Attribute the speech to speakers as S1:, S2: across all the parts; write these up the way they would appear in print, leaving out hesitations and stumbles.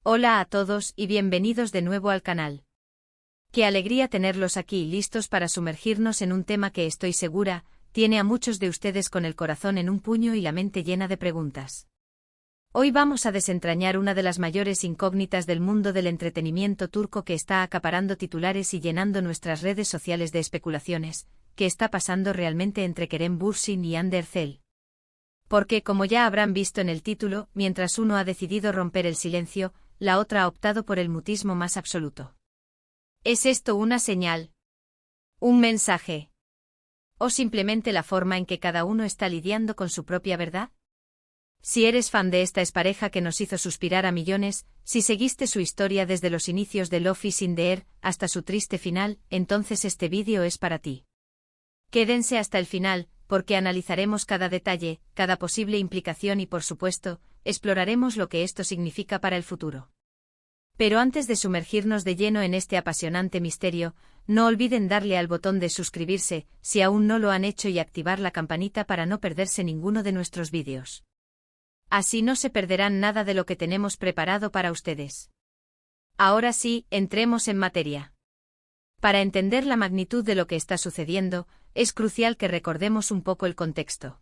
S1: Hola a todos y bienvenidos de nuevo al canal. Qué alegría tenerlos aquí listos para sumergirnos en un tema que estoy segura, tiene a muchos de ustedes con el corazón en un puño y la mente llena de preguntas. Hoy vamos a desentrañar una de las mayores incógnitas del mundo del entretenimiento turco que está acaparando titulares y llenando nuestras redes sociales de especulaciones. ¿Qué está pasando realmente entre Kerem Bürsin y Hande Erçel? Porque, como ya habrán visto en el título, mientras uno ha decidido romper el silencio, la otra ha optado por el mutismo más absoluto. ¿Es esto una señal? ¿Un mensaje? ¿O simplemente la forma en que cada uno está lidiando con su propia verdad? Si eres fan de esta expareja que nos hizo suspirar a millones, si seguiste su historia desde los inicios de Love is in the Air hasta su triste final, entonces este vídeo es para ti. Quédense hasta el final, porque analizaremos cada detalle, cada posible implicación y por supuesto, exploraremos lo que esto significa para el futuro. Pero antes de sumergirnos de lleno en este apasionante misterio, no olviden darle al botón de suscribirse, si aún no lo han hecho y activar la campanita para no perderse ninguno de nuestros vídeos. Así no se perderán nada de lo que tenemos preparado para ustedes. Ahora sí, entremos en materia. Para entender la magnitud de lo que está sucediendo, es crucial que recordemos un poco el contexto.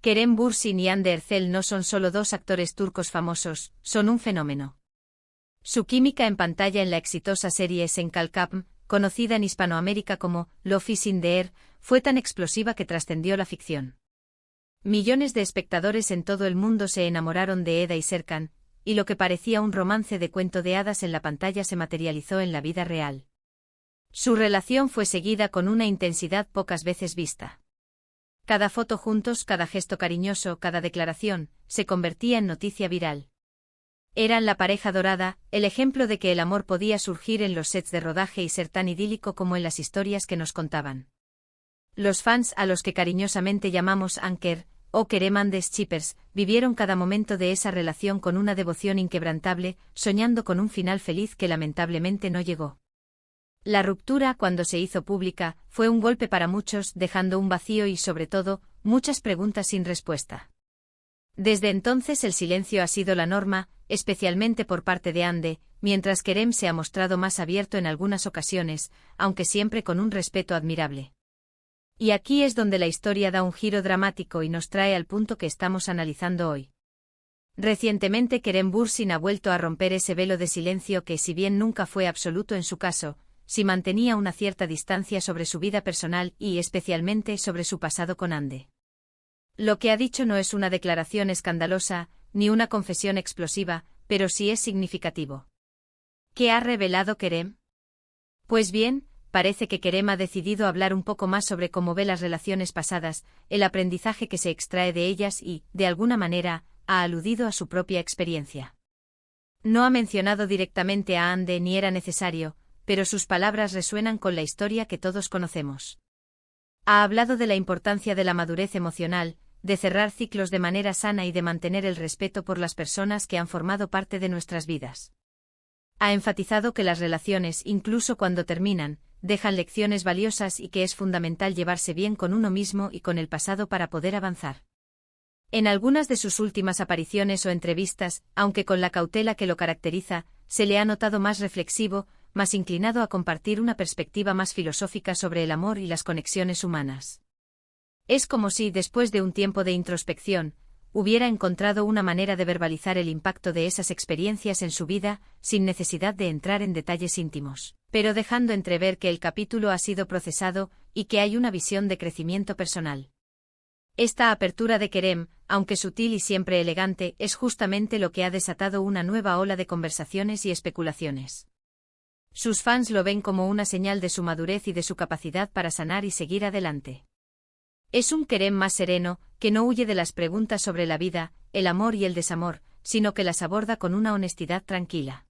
S1: Kerem Bürsin y Hande Erçel no son solo dos actores turcos famosos, son un fenómeno. Su química en pantalla en la exitosa serie Senkalkapm, conocida en Hispanoamérica como Love is in the Air, fue tan explosiva que trascendió la ficción. Millones de espectadores en todo el mundo se enamoraron de Eda y Serkan, y lo que parecía un romance de cuento de hadas en la pantalla se materializó en la vida real. Su relación fue seguida con una intensidad pocas veces vista. Cada foto juntos, cada gesto cariñoso, cada declaración, se convertía en noticia viral. Eran la pareja dorada, el ejemplo de que el amor podía surgir en los sets de rodaje y ser tan idílico como en las historias que nos contaban. Los fans, a los que cariñosamente llamamos Anker, o Kerem and the Shippers, vivieron cada momento de esa relación con una devoción inquebrantable, soñando con un final feliz que lamentablemente no llegó. La ruptura, cuando se hizo pública, fue un golpe para muchos, dejando un vacío y, sobre todo, muchas preguntas sin respuesta. Desde entonces el silencio ha sido la norma, especialmente por parte de Hande, mientras Kerem se ha mostrado más abierto en algunas ocasiones, aunque siempre con un respeto admirable. Y aquí es donde la historia da un giro dramático y nos trae al punto que estamos analizando hoy. Recientemente Kerem Bürsin ha vuelto a romper ese velo de silencio que, si bien nunca fue absoluto en su caso, sí mantenía una cierta distancia sobre su vida personal y especialmente sobre su pasado con Hande. Lo que ha dicho no es una declaración escandalosa, ni una confesión explosiva, pero sí es significativo. ¿Qué ha revelado Kerem? Pues bien, parece que Kerem ha decidido hablar un poco más sobre cómo ve las relaciones pasadas, el aprendizaje que se extrae de ellas y, de alguna manera, ha aludido a su propia experiencia. No ha mencionado directamente a Hande ni era necesario, pero sus palabras resuenan con la historia que todos conocemos. Ha hablado de la importancia de la madurez emocional, de cerrar ciclos de manera sana y de mantener el respeto por las personas que han formado parte de nuestras vidas. Ha enfatizado que las relaciones, incluso cuando terminan, dejan lecciones valiosas y que es fundamental llevarse bien con uno mismo y con el pasado para poder avanzar. En algunas de sus últimas apariciones o entrevistas, aunque con la cautela que lo caracteriza, se le ha notado más reflexivo, más inclinado a compartir una perspectiva más filosófica sobre el amor y las conexiones humanas. Es como si, después de un tiempo de introspección, hubiera encontrado una manera de verbalizar el impacto de esas experiencias en su vida, sin necesidad de entrar en detalles íntimos, pero dejando entrever que el capítulo ha sido procesado y que hay una visión de crecimiento personal. Esta apertura de Kerem, aunque sutil y siempre elegante, es justamente lo que ha desatado una nueva ola de conversaciones y especulaciones. Sus fans lo ven como una señal de su madurez y de su capacidad para sanar y seguir adelante. Es un Kerem más sereno, que no huye de las preguntas sobre la vida, el amor y el desamor, sino que las aborda con una honestidad tranquila.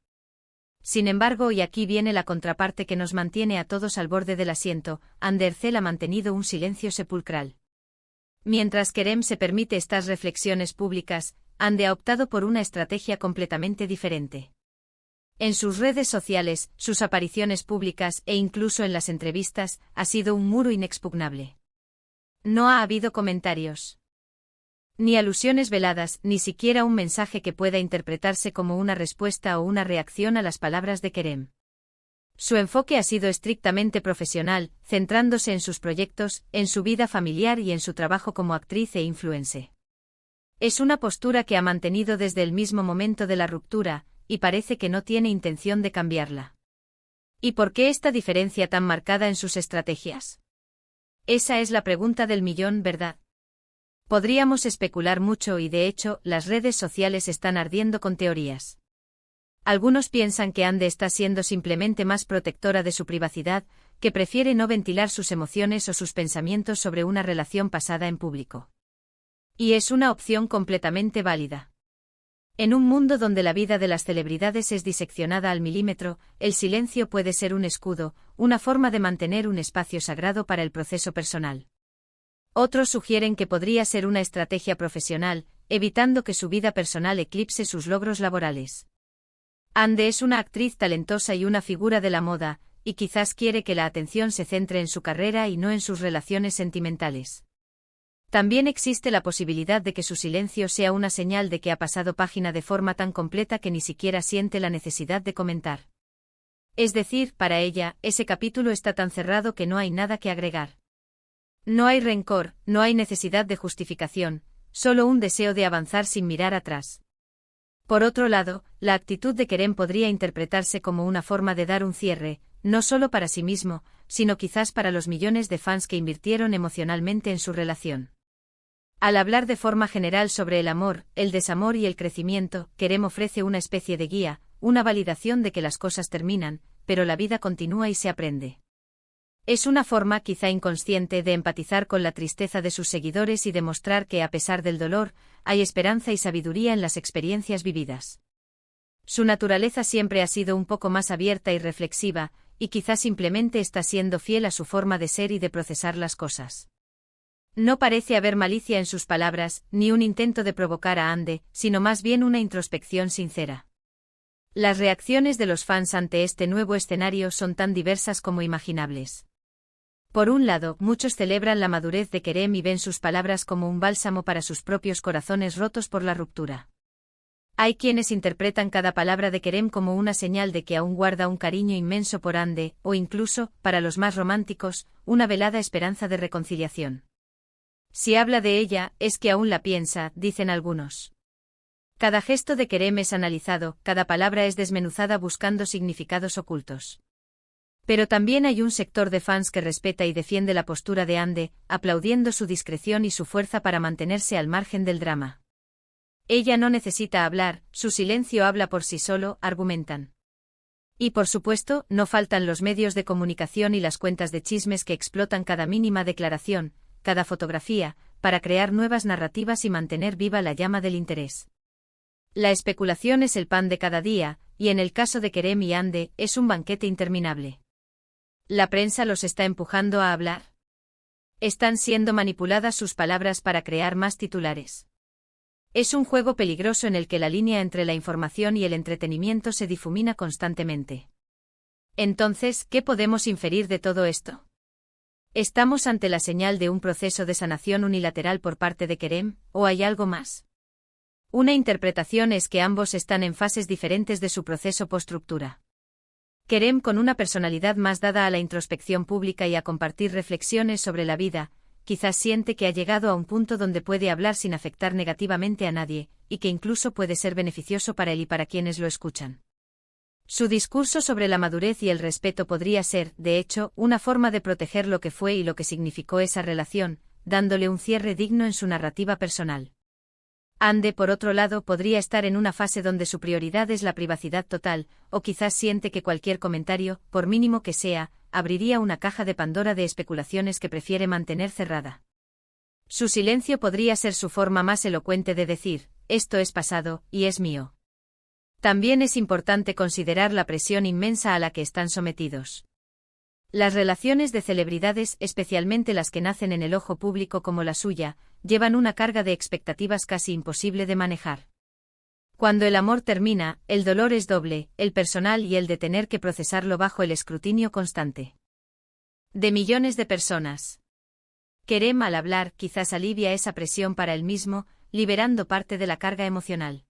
S1: Sin embargo, y aquí viene la contraparte que nos mantiene a todos al borde del asiento, Hande Erçel ha mantenido un silencio sepulcral. Mientras Kerem se permite estas reflexiones públicas, Hande ha optado por una estrategia completamente diferente. En sus redes sociales, sus apariciones públicas e incluso en las entrevistas, ha sido un muro inexpugnable. No ha habido comentarios. Ni alusiones veladas, ni siquiera un mensaje que pueda interpretarse como una respuesta o una reacción a las palabras de Kerem. Su enfoque ha sido estrictamente profesional, centrándose en sus proyectos, en su vida familiar y en su trabajo como actriz e influencer. Es una postura que ha mantenido desde el mismo momento de la ruptura, y parece que no tiene intención de cambiarla. ¿Y por qué esta diferencia tan marcada en sus estrategias? Esa es la pregunta del millón, ¿verdad? Podríamos especular mucho y de hecho, las redes sociales están ardiendo con teorías. Algunos piensan que Ande está siendo simplemente más protectora de su privacidad, que prefiere no ventilar sus emociones o sus pensamientos sobre una relación pasada en público. Y es una opción completamente válida. En un mundo donde la vida de las celebridades es diseccionada al milímetro, el silencio puede ser un escudo, una forma de mantener un espacio sagrado para el proceso personal. Otros sugieren que podría ser una estrategia profesional, evitando que su vida personal eclipse sus logros laborales. Ande es una actriz talentosa y una figura de la moda, y quizás quiere que la atención se centre en su carrera y no en sus relaciones sentimentales. También existe la posibilidad de que su silencio sea una señal de que ha pasado página de forma tan completa que ni siquiera siente la necesidad de comentar. Es decir, para ella, ese capítulo está tan cerrado que no hay nada que agregar. No hay rencor, no hay necesidad de justificación, solo un deseo de avanzar sin mirar atrás. Por otro lado, la actitud de Kerem podría interpretarse como una forma de dar un cierre, no solo para sí mismo, sino quizás para los millones de fans que invirtieron emocionalmente en su relación. Al hablar de forma general sobre el amor, el desamor y el crecimiento, Kerem ofrece una especie de guía, una validación de que las cosas terminan, pero la vida continúa y se aprende. Es una forma quizá inconsciente de empatizar con la tristeza de sus seguidores y demostrar que a pesar del dolor, hay esperanza y sabiduría en las experiencias vividas. Su naturaleza siempre ha sido un poco más abierta y reflexiva, y quizá simplemente está siendo fiel a su forma de ser y de procesar las cosas. No parece haber malicia en sus palabras, ni un intento de provocar a Ande, sino más bien una introspección sincera. Las reacciones de los fans ante este nuevo escenario son tan diversas como imaginables. Por un lado, muchos celebran la madurez de Kerem y ven sus palabras como un bálsamo para sus propios corazones rotos por la ruptura. Hay quienes interpretan cada palabra de Kerem como una señal de que aún guarda un cariño inmenso por Ande, o incluso, para los más románticos, una velada esperanza de reconciliación. Si habla de ella, es que aún la piensa, dicen algunos. Cada gesto de Kerem es analizado, cada palabra es desmenuzada buscando significados ocultos. Pero también hay un sector de fans que respeta y defiende la postura de Ande, aplaudiendo su discreción y su fuerza para mantenerse al margen del drama. Ella no necesita hablar, su silencio habla por sí solo, argumentan. Y por supuesto, no faltan los medios de comunicación y las cuentas de chismes que explotan cada mínima declaración, cada fotografía, para crear nuevas narrativas y mantener viva la llama del interés. La especulación es el pan de cada día, y en el caso de Kerem y Ande, es un banquete interminable. ¿La prensa los está empujando a hablar? ¿Están siendo manipuladas sus palabras para crear más titulares? Es un juego peligroso en el que la línea entre la información y el entretenimiento se difumina constantemente. Entonces, ¿qué podemos inferir de todo esto? ¿Estamos ante la señal de un proceso de sanación unilateral por parte de Kerem, o hay algo más? Una interpretación es que ambos están en fases diferentes de su proceso post-ruptura. Kerem, con una personalidad más dada a la introspección pública y a compartir reflexiones sobre la vida, quizás siente que ha llegado a un punto donde puede hablar sin afectar negativamente a nadie, y que incluso puede ser beneficioso para él y para quienes lo escuchan. Su discurso sobre la madurez y el respeto podría ser, de hecho, una forma de proteger lo que fue y lo que significó esa relación, dándole un cierre digno en su narrativa personal. Ande, por otro lado, podría estar en una fase donde su prioridad es la privacidad total, o quizás siente que cualquier comentario, por mínimo que sea, abriría una caja de Pandora de especulaciones que prefiere mantener cerrada. Su silencio podría ser su forma más elocuente de decir, esto es pasado, y es mío. También es importante considerar la presión inmensa a la que están sometidos. Las relaciones de celebridades, especialmente las que nacen en el ojo público como la suya, llevan una carga de expectativas casi imposible de manejar. Cuando el amor termina, el dolor es doble, el personal y el de tener que procesarlo bajo el escrutinio constante de millones de personas. Kerem, al hablar, quizás alivia esa presión para él mismo, liberando parte de la carga emocional.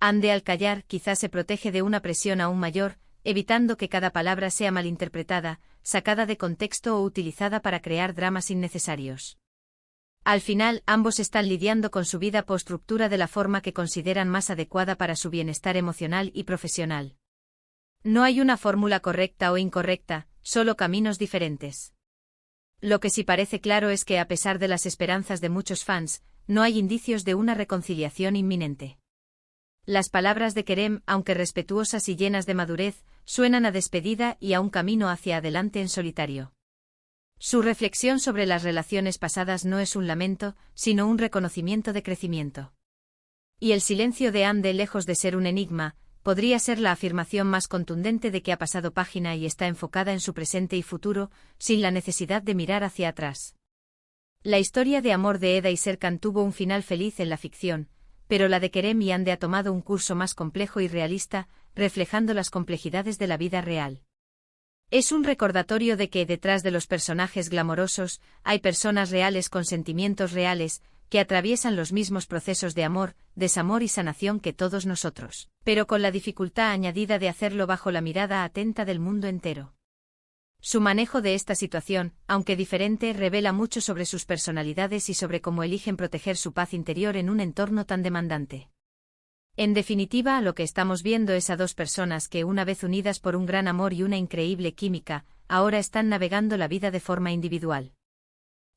S1: Ande al callar quizás se protege de una presión aún mayor, evitando que cada palabra sea malinterpretada, sacada de contexto o utilizada para crear dramas innecesarios. Al final, ambos están lidiando con su vida post-ruptura de la forma que consideran más adecuada para su bienestar emocional y profesional. No hay una fórmula correcta o incorrecta, solo caminos diferentes. Lo que sí parece claro es que a pesar de las esperanzas de muchos fans, no hay indicios de una reconciliación inminente. Las palabras de Kerem, aunque respetuosas y llenas de madurez, suenan a despedida y a un camino hacia adelante en solitario. Su reflexión sobre las relaciones pasadas no es un lamento, sino un reconocimiento de crecimiento. Y el silencio de Ande, lejos de ser un enigma, podría ser la afirmación más contundente de que ha pasado página y está enfocada en su presente y futuro, sin la necesidad de mirar hacia atrás. La historia de amor de Eda y Serkan tuvo un final feliz en la ficción, pero la de Kerem y Ande ha tomado un curso más complejo y realista, reflejando las complejidades de la vida real. Es un recordatorio de que detrás de los personajes glamorosos hay personas reales con sentimientos reales, que atraviesan los mismos procesos de amor, desamor y sanación que todos nosotros, pero con la dificultad añadida de hacerlo bajo la mirada atenta del mundo entero. Su manejo de esta situación, aunque diferente, revela mucho sobre sus personalidades y sobre cómo eligen proteger su paz interior en un entorno tan demandante. En definitiva, lo que estamos viendo es a dos personas que, una vez unidas por un gran amor y una increíble química, ahora están navegando la vida de forma individual.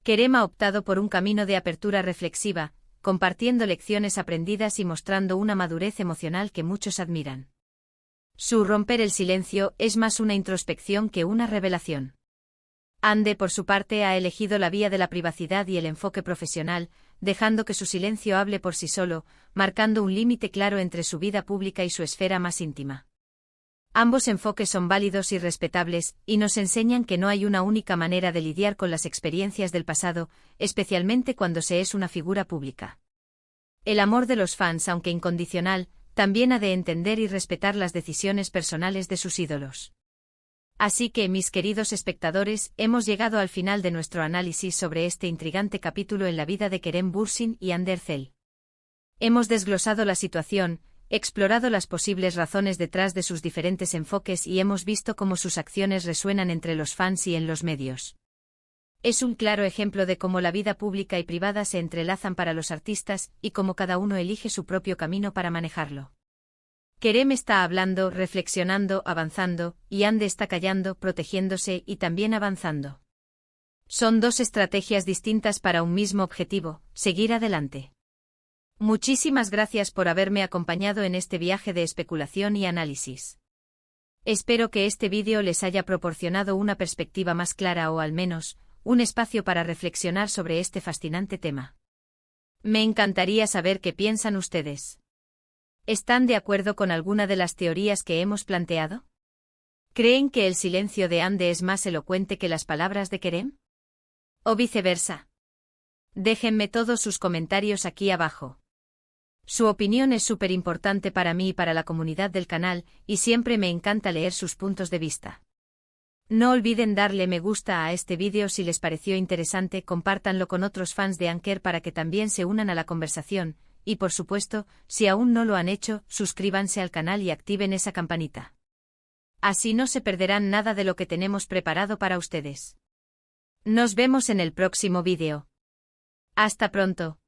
S1: Kerem ha optado por un camino de apertura reflexiva, compartiendo lecciones aprendidas y mostrando una madurez emocional que muchos admiran. Su romper el silencio es más una introspección que una revelación. Ande, por su parte, ha elegido la vía de la privacidad y el enfoque profesional, dejando que su silencio hable por sí solo, marcando un límite claro entre su vida pública y su esfera más íntima. Ambos enfoques son válidos y respetables, y nos enseñan que no hay una única manera de lidiar con las experiencias del pasado, especialmente cuando se es una figura pública. El amor de los fans, aunque incondicional, también ha de entender y respetar las decisiones personales de sus ídolos. Así que, mis queridos espectadores, hemos llegado al final de nuestro análisis sobre este intrigante capítulo en la vida de Kerem Bürsin y Hande Erçel. Hemos desglosado la situación, explorado las posibles razones detrás de sus diferentes enfoques y hemos visto cómo sus acciones resuenan entre los fans y en los medios. Es un claro ejemplo de cómo la vida pública y privada se entrelazan para los artistas y cómo cada uno elige su propio camino para manejarlo. Kerem está hablando, reflexionando, avanzando, y Hande está callando, protegiéndose y también avanzando. Son dos estrategias distintas para un mismo objetivo: seguir adelante. Muchísimas gracias por haberme acompañado en este viaje de especulación y análisis. Espero que este vídeo les haya proporcionado una perspectiva más clara o al menos, un espacio para reflexionar sobre este fascinante tema. Me encantaría saber qué piensan ustedes. ¿Están de acuerdo con alguna de las teorías que hemos planteado? ¿Creen que el silencio de Hande es más elocuente que las palabras de Kerem? ¿O viceversa? Déjenme todos sus comentarios aquí abajo. Su opinión es súper importante para mí y para la comunidad del canal, y siempre me encanta leer sus puntos de vista. No olviden darle me gusta a este vídeo si les pareció interesante, compártanlo con otros fans de Anker para que también se unan a la conversación, y por supuesto, si aún no lo han hecho, suscríbanse al canal y activen esa campanita. Así no se perderán nada de lo que tenemos preparado para ustedes. Nos vemos en el próximo vídeo. Hasta pronto.